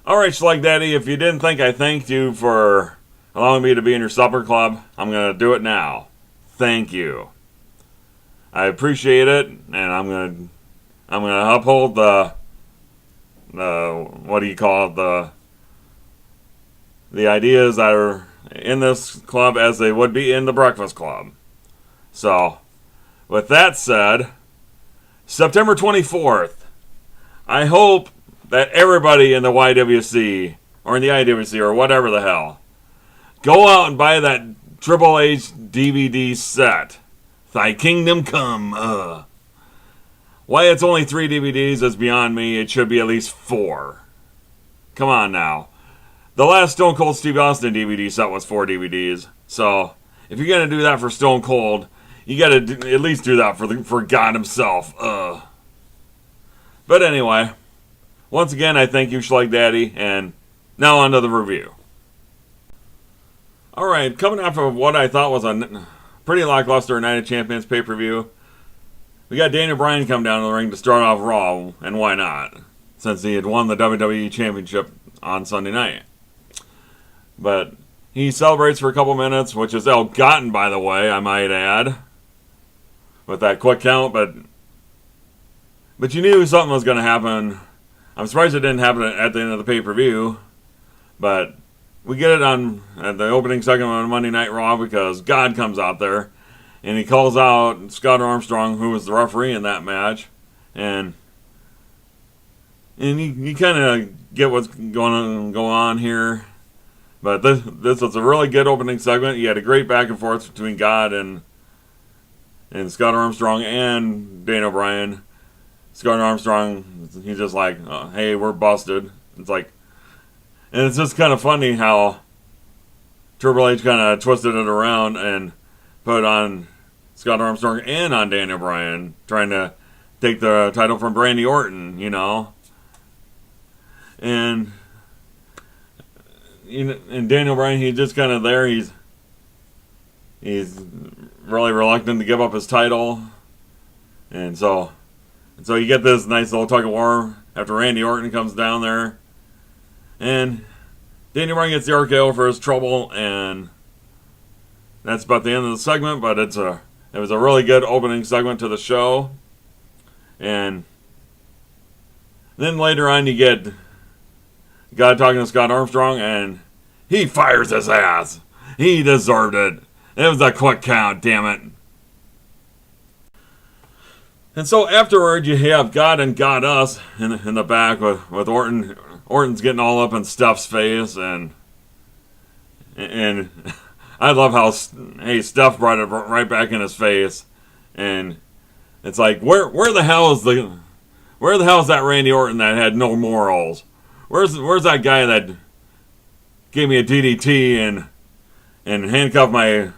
Alright, Schlag Daddy, if you didn't think I thanked you for allowing me to be in your supper club, I'm going to do it now. Thank you. I appreciate it, and I'm going to uphold the what do you call it, the ideas that are in this club as they would be in the Breakfast Club. So, with that said, September 24th, I hope that everybody in the YWC, or in the IWC, or whatever the hell, go out and buy that Triple H DVD set. Thy Kingdom Come. Why it's only 3 DVDs is beyond me. It should be at least 4. Come on now. The last Stone Cold Steve Austin DVD set was 4 DVDs. So, if you're going to do that for Stone Cold, you got to at least do that for God himself. But anyway, once again, I thank you, Schlag Daddy, and now on to the review. Alright, coming after what I thought was a pretty lackluster Night of Champions pay-per-view, we got Daniel Bryan come down to the ring to start off Raw, and why not? Since he had won the WWE Championship on Sunday night. But he celebrates for a couple minutes, which is ill-gotten, by the way, I might add, with that quick count, but you knew something was going to happen. I'm surprised it didn't happen at the end of the pay-per-view, but we get it at the opening segment on Monday Night Raw because God comes out there, and he calls out Scott Armstrong, who was the referee in that match, and you kind of get what's going on here. But this was a really good opening segment. You had a great back and forth between God and Scott Armstrong and Daniel Bryan. Scott Armstrong, he's just like, oh, hey, we're busted. It's like, and it's just kind of funny how Triple H kind of twisted it around and put on Scott Armstrong and on Daniel Bryan, trying to take the title from Randy Orton, you know. And Daniel Bryan, he's just kind of there. He's really reluctant to give up his title, and so you get this nice little tug of war after Randy Orton comes down there, and Daniel Bryan gets the RKO for his trouble, and that's about the end of the segment. But it was a really good opening segment to the show, and then later on you get God talking to Scott Armstrong, and he fires his ass. He deserved it. It was a quick count, damn it. And so afterward, you have God and God Us in the back with Orton. Orton's getting all up in Steph's face, and I love how Steph brought it right back in his face, and it's like where the hell is that Randy Orton that had no morals? Where's that guy that gave me a DDT and handcuffed my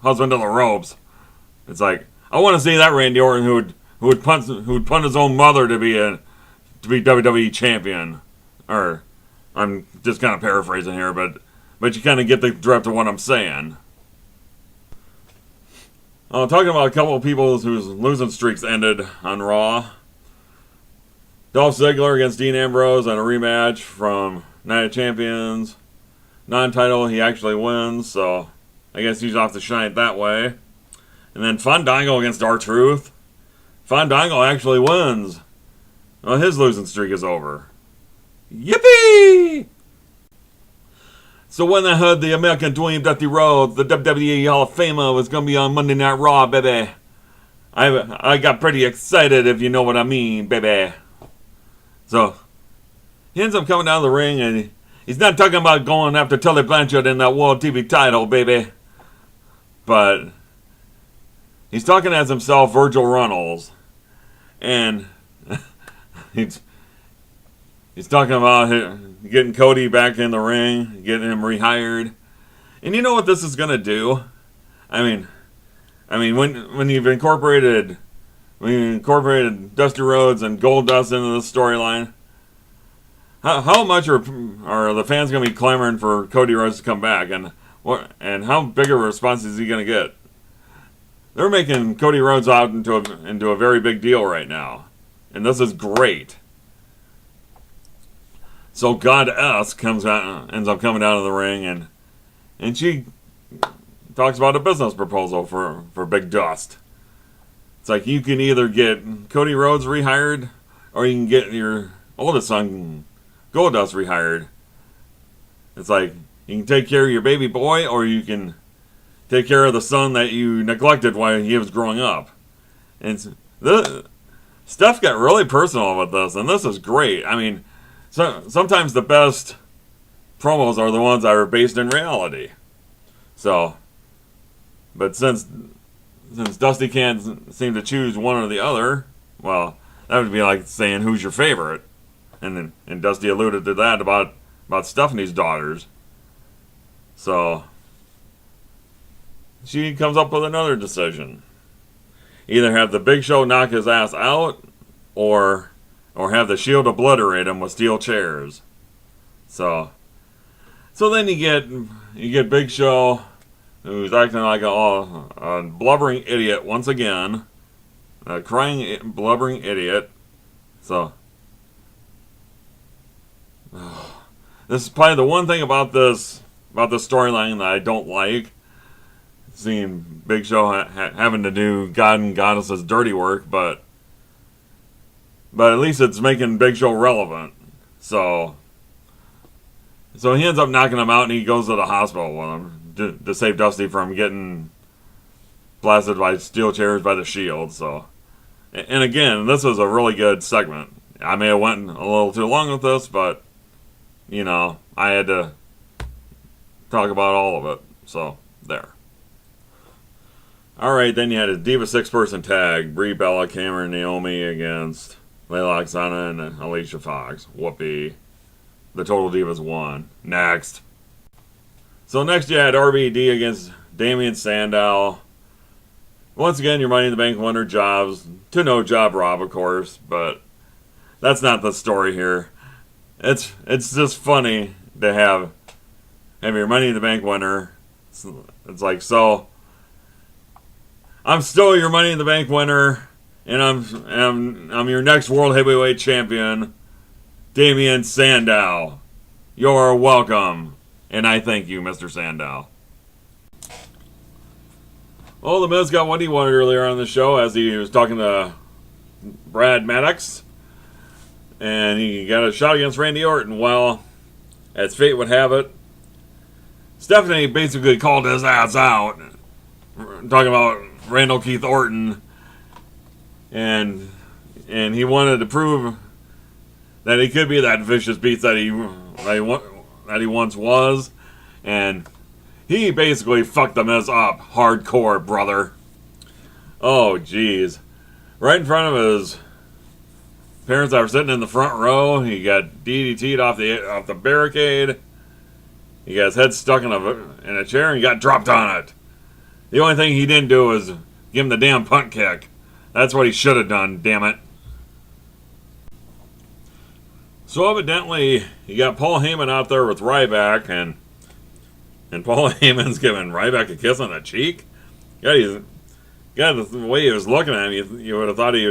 husband to the ropes? It's like, I want to see that Randy Orton who would punt his own mother to be WWE champion. Or I'm just kind of paraphrasing here, but you kind of get the drift of what I'm saying. Talking about a couple of people whose losing streaks ended on Raw. Dolph Ziggler against Dean Ambrose on a rematch from Night of Champions. Non-title, he actually wins, so I guess he's off to shine that way. And then Fandango against R-Truth. Fandango actually wins. Well, his losing streak is over. Yippee! So when I heard the American Dream, Dusty Rhodes, the WWE Hall of Famer, was going to be on Monday Night Raw, baby, I got pretty excited, if you know what I mean, baby. So, he ends up coming down the ring, and he's not talking about going after Tully Blanchard in that World TV title, baby. But he's talking as himself, Virgil Runnels. And he's talking about getting Cody back in the ring, getting him rehired. And you know what this is going to do? I mean, when you've incorporated Dusty Rhodes and Goldust into the storyline, how much are the fans going to be clamoring for Cody Rhodes to come back, and how big of a response is he going to get? They're making Cody Rhodes out into a very big deal right now, and this is great. So Goddess ends up coming down to the ring, and she talks about a business proposal for Big Dust. It's like, you can either get Cody Rhodes rehired, or you can get your oldest son, Goldust, rehired. It's like, you can take care of your baby boy, or you can take care of the son that you neglected while he was growing up. And Steph got really personal with this, and this is great. I mean, sometimes the best promos are the ones that are based in reality. So, but since Dusty can't seem to choose one or the other, well, that would be like saying, who's your favorite? And Dusty alluded to that about Stephanie's daughters. So she comes up with another decision. Either have the Big Show knock his ass out, or have the Shield obliterate him with steel chairs. So then you get Big Show, who's acting like a blubbering idiot once again, a crying, blubbering idiot. So this is probably the one thing about this storyline that I don't like. Seeing Big Show having to do God and Goddess's dirty work, but at least it's making Big Show relevant. So he ends up knocking him out, and he goes to the hospital with him to save Dusty from getting blasted by steel chairs by the Shield. So, and again, this was a really good segment. I may have went a little too long with this, but I had to talk about all of it. So there. Alright, then you had a Diva 6-person tag. Brie Bella, Cameron, Naomi against Layla Oksana and Alicia Fox. Whoopee. The Total Divas won. Next. So next you had RVD against Damian Sandow. Once again, your Money in the Bank winner jobs. To no job Rob, of course, but that's not the story here. It's just funny to have your Money in the Bank winner. It's like, so I'm still your Money in the Bank winner, and I'm your next World Heavyweight Champion, Damian Sandow. You're welcome, and I thank you, Mr. Sandow. Well, The Miz got what he wanted earlier on the show as he was talking to Brad Maddox, and he got a shot against Randy Orton. Well, as fate would have it, Stephanie basically called his ass out, talking about Randall Keith Orton, and he wanted to prove that he could be that vicious beast that he once was, and he basically fucked the Miz up hardcore, brother. Oh, jeez. Right in front of his parents that were sitting in the front row, he got DDT'd off the barricade. He got his head stuck in a chair and he got dropped on it. The only thing he didn't do was give him the damn punt kick. That's what he should have done, damn it. So evidently, you got Paul Heyman out there with Ryback, and Paul Heyman's giving Ryback a kiss on the cheek. The way he was looking at him, you would have thought he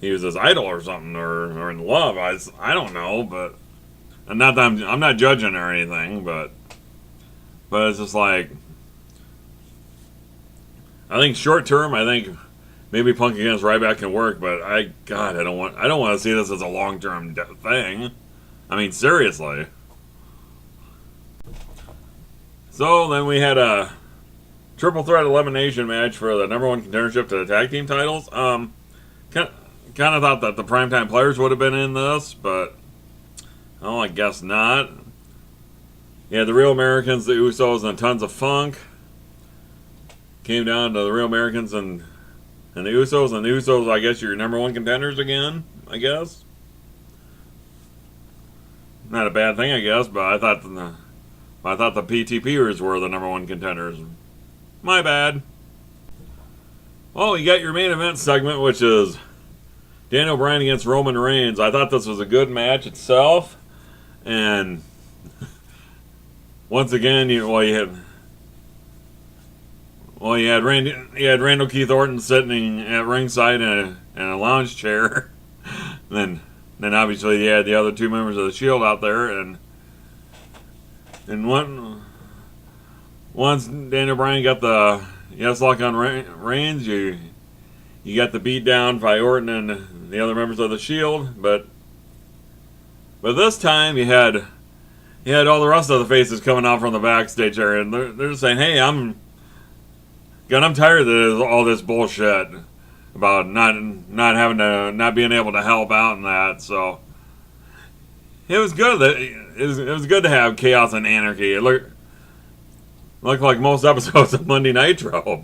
was his idol or something, or in love. I don't know, but not that I'm not judging or anything, but it's just like, I think short term, maybe Punk against Ryback can work, but I don't want to see this as a long term thing. I mean, seriously. So then we had a triple threat elimination match for the number one contendership to the tag team titles. Kind of thought that the Primetime Players would have been in this, but I guess not. Yeah, the Real Americans, the Usos, and Tons of Funk came down to the Real Americans and the Usos. And the Usos, I guess, your number one contenders again, I guess. Not a bad thing, I guess, but I thought the PTPers were the number one contenders. My bad. Well, you got your main event segment, which is Daniel Bryan against Roman Reigns. I thought this was a good match itself, and once again, you had Randall Keith Orton sitting at ringside in a lounge chair, and then obviously you had the other 2 members of the Shield out there, and once Daniel Bryan got the yes lock on Reigns, you got the beat down by Orton and the other members of the Shield, but this time you had all the rest of the faces coming out from the backstage area, and they're just saying, "Hey, I'm tired of all this bullshit about not being able to help out and that." So it was good it was good to have chaos and anarchy. It looked like most episodes of Monday Nitro,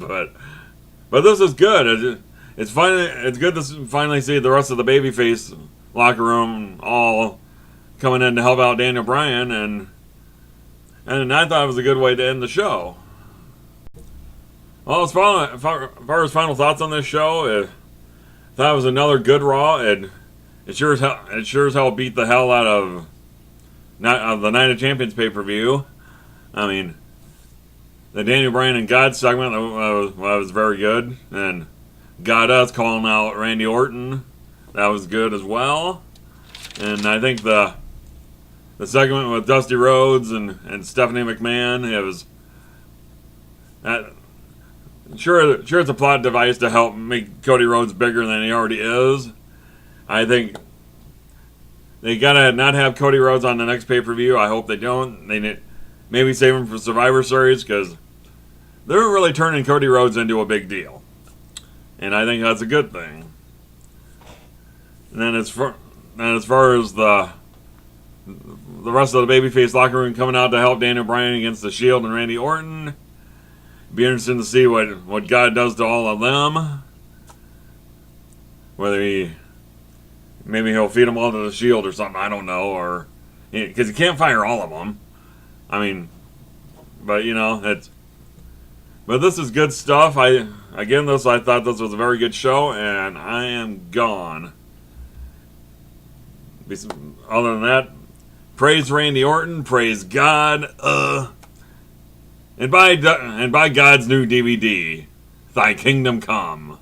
but this is good. It's good to finally see the rest of the babyface locker room all coming in to help out Daniel Bryan, and I thought it was a good way to end the show. Well, as far as final thoughts on this show, I thought it was another good Raw. It sure as hell beat the hell out of the Night of Champions pay-per-view. I mean, the Daniel Bryan and God segment was very good, and Goddess calling out Randy Orton, that was good as well. And I think the segment with Dusty Rhodes and Stephanie McMahon, it was sure it's a plot device to help make Cody Rhodes bigger than he already is. I think they gotta not have Cody Rhodes on the next pay-per-view. I hope they don't. They maybe save him for Survivor Series, because they're really turning Cody Rhodes into a big deal, and I think that's a good thing. And then as far as the rest of the babyface locker room coming out to help Daniel Bryan against the Shield and Randy Orton, it'd be interesting to see what God does to all of them. Whether maybe he'll feed them all to the Shield or something, I don't know, or because he can't fire all of them. I mean, but but this is good stuff. I thought this was a very good show, and I am gone. Other than that, praise Randy Orton, praise God, and by God's new DVD, Thy Kingdom Come.